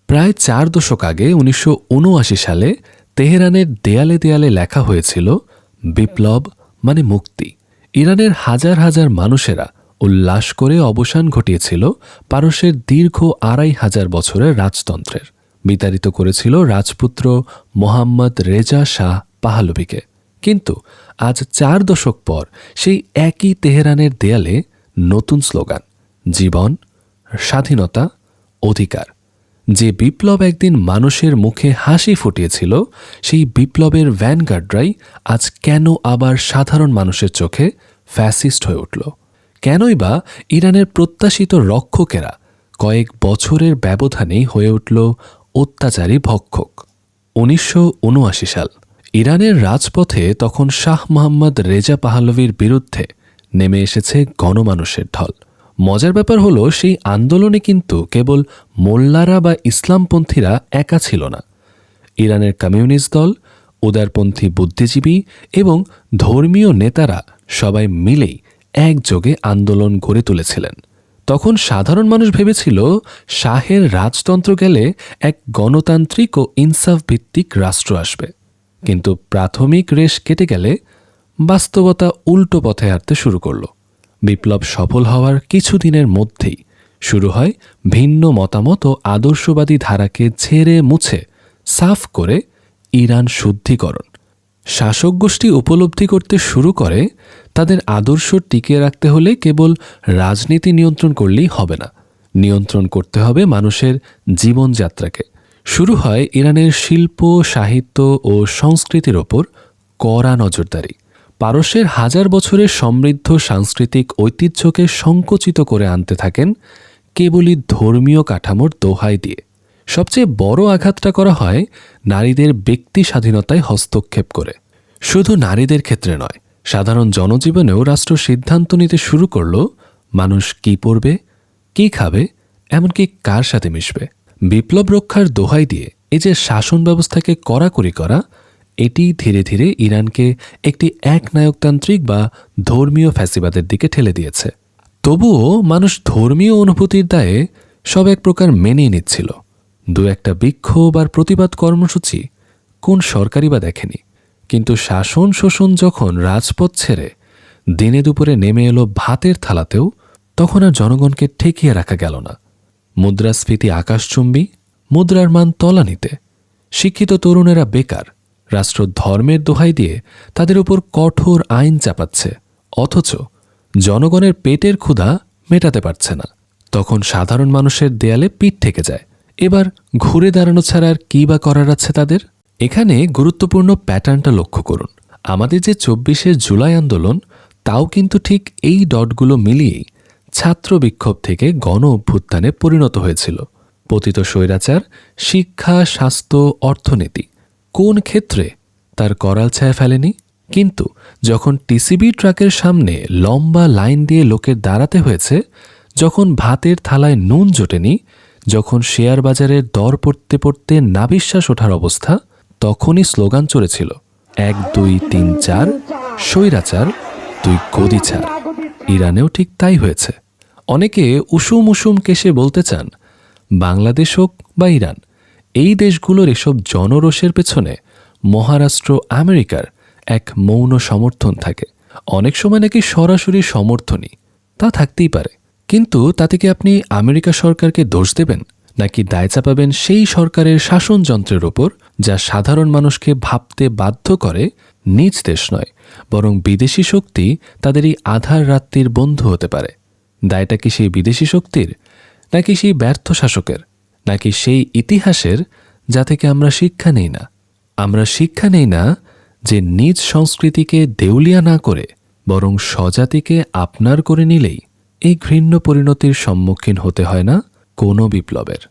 প্রায় 4 দশক আগে 1979 সালে তেহরানের দেয়ালে দেয়ালে লেখা হয়েছিল, বিপ্লব মানে মুক্তি। ইরানের হাজার হাজার মানুষেরা উল্লাস করে অবসান ঘটিয়েছিল পারস্যের দীর্ঘ 2500 বছরের রাজতন্ত্রের। বিতাড়িত করেছিল রাজপুত্র মোহাম্মদ রেজা শাহ পাহলভিকে। কিন্তু আজ 4 দশক পর সেই একই তেহরানের দেয়ালে নতুন স্লোগান, জীবন, স্বাধীনতা, অধিকার। যে বিপ্লব একদিন মানুষের মুখে হাসি ফুটিয়েছিল, সেই বিপ্লবের ভ্যানগার্ডরাই আজ কেন আবার সাধারণ মানুষের চোখে ফ্যাসিস্ট হয়ে উঠল? কেনই বা ইরানের প্রত্যাশিত রক্ষকেরা কয়েক বছরের ব্যবধানেই হয়ে উঠল অত্যাচারী ভক্ষক? 1979 সাল। ইরানের রাজপথে তখন শাহ মোহাম্মদ রেজা পাহলভির বিরুদ্ধে নেমে এসেছে গণমানুষের ঢল। মজার ব্যাপার হলো, সেই আন্দোলনে কিন্তু কেবল মোল্লারা বা ইসলামপন্থীরা একা ছিল না। ইরানের কমিউনিস্ট দল, উদারপন্থী বুদ্ধিজীবী এবং ধর্মীয় নেতারা সবাই মিলেই একযোগে আন্দোলন গড়ে তুলেছিলেন। তখন সাধারণ মানুষ ভেবেছিল শাহের রাজতন্ত্র গেলে এক গণতান্ত্রিক ও ইনসাফ ভিত্তিক রাষ্ট্র আসবে। কিন্তু প্রাথমিক রেশ কেটে গেলে বাস্তবতা উল্টো পথে হাঁটতে শুরু করল। বিপ্লব সফল হওয়ার কিছুদিনের মধ্যেই শুরু হয় ভিন্ন মতামত ও আদর্শবাদী ধারাকে ঝেড়ে মুছে সাফ করে ইরান শুদ্ধিকরণ। শাসক গোষ্ঠী উপলব্ধি করতে শুরু করে তাদের আদর্শ টিকিয়ে রাখতে হলে কেবল রাজনীতি নিয়ন্ত্রণ করলেই হবে না, নিয়ন্ত্রণ করতে হবে মানুষের জীবনযাত্রাকে। শুরু হয় ইরানের শিল্প, সাহিত্য ও সংস্কৃতির ওপর কড়া নজরদারি। পারস্যের হাজার বছরের সমৃদ্ধ সাংস্কৃতিক ঐতিহ্যকে সংকুচিত করে আনতে থাকেন কেবলই ধর্মীয় কাঠামোর দোহাই দিয়ে। সবচেয়ে বড় আঘাতটা করা হয় নারীদের ব্যক্তি স্বাধীনতায় হস্তক্ষেপ করে। শুধু নারীদের ক্ষেত্রে নয়, সাধারণ জনজীবনেও রাষ্ট্র সিদ্ধান্ত নিতে শুরু করল মানুষ কী পরবে, কী খাবে, এমনকি কার সাথে মিশবে। বিপ্লব রক্ষার দোহাই দিয়ে এই যে শাসন ব্যবস্থাকে কড়াকড়ি করা, এটি ধীরে ধীরে ইরানকে একটি একনায়কতান্ত্রিক বা ধর্মীয় ফ্যাসিবাদের দিকে ঠেলে দিয়েছে। তবুও মানুষ ধর্মীয় অনুভূতির দায়ে সব এক প্রকার মেনে নিচ্ছিল। দু একটা বিক্ষোভ আর প্রতিবাদ কর্মসূচি কোন সরকারই বা দেখেনি। কিন্তু শাসন শোষণ যখন রাজপথ ছেড়ে দিনে দুপুরে নেমে এলো ভাতের থালাতেও, তখন আর জনগণকে ঠেকিয়ে রাখা গেল না। মুদ্রাস্ফীতি আকাশচুম্বী, মুদ্রার মান তলানিতে, শিক্ষিত তরুণেরা বেকার, রাষ্ট্র ধর্মের দোহাই দিয়ে তাদের উপর কঠোর আইন চাপাচ্ছে, অথচ জনগণের পেটের ক্ষুধা মেটাতে পারছে না। তখন সাধারণ মানুষের দেয়ালে পিঠ থেকে যায়। এবার ঘুরে দাঁড়ানো ছাড়া আর কী বা করার আছে তাদের? এখানে গুরুত্বপূর্ণ প্যাটার্নটা লক্ষ্য করুন। আমাদের যে 24শে জুলাই আন্দোলন, তাও কিন্তু ঠিক এই ডটগুলো মিলিয়েই ছাত্র বিক্ষোভ থেকে গণ অভ্যুত্থানে পরিণত হয়েছিল। পতিত স্বৈরাচার, শিক্ষা, স্বাস্থ্য, অর্থনীতি কোন ক্ষেত্রে তার করাল ছায়া ফেলেনি? কিন্তু যখন টিসিবি ট্রাকের সামনে লম্বা লাইন দিয়ে লোকের দাঁড়াতে হয়েছে, যখন ভাতের থালায় নুন জোটেনি, যখন শেয়ার বাজারের দর পড়তে পড়তে নাবিশ্বাস ওঠার অবস্থা, তখনই স্লোগান চলেছিল, 1 2 3 4 স্বৈরাচার তুই গদি ছাড়। ইরানেও ঠিক তাই হয়েছে। অনেকে উষুম উষুম কেশে বলতে চান, বাংলাদেশ হোক বা ইরান, এই দেশগুলোর এসব জনরোষের পেছনে মহারাষ্ট্র, আমেরিকার এক মৌন সমর্থন থাকে। অনেক সময় নাকি সরাসরি সমর্থনই, তা থাকতেই পারে। কিন্তু তাতে কি আপনি আমেরিকা সরকারকে দোষ দেবেন, নাকি দায় চাপাবেন সেই সরকারের শাসনযন্ত্রের ওপর, যা সাধারণ মানুষকে ভাবতে বাধ্য করে নিজ দেশ নয় বরং বিদেশি শক্তি তাদের এই আধার রাত্রির বন্ধু হতে পারে? দায়টা কি সেই বিদেশি শক্তির, নাকি সেই ব্যর্থ শাসকের, নাকি সেই ইতিহাসের যা থেকে আমরা শিক্ষা নেই না? আমরা শিক্ষা নেই না যে নিজ সংস্কৃতিকে দেউলিয়া না করে বরং স্বজাতিকে আপনার করে নিলেই এই ঘৃণ্য পরিণতির সম্মুখীন হতে হয় না কোনো বিপ্লবের।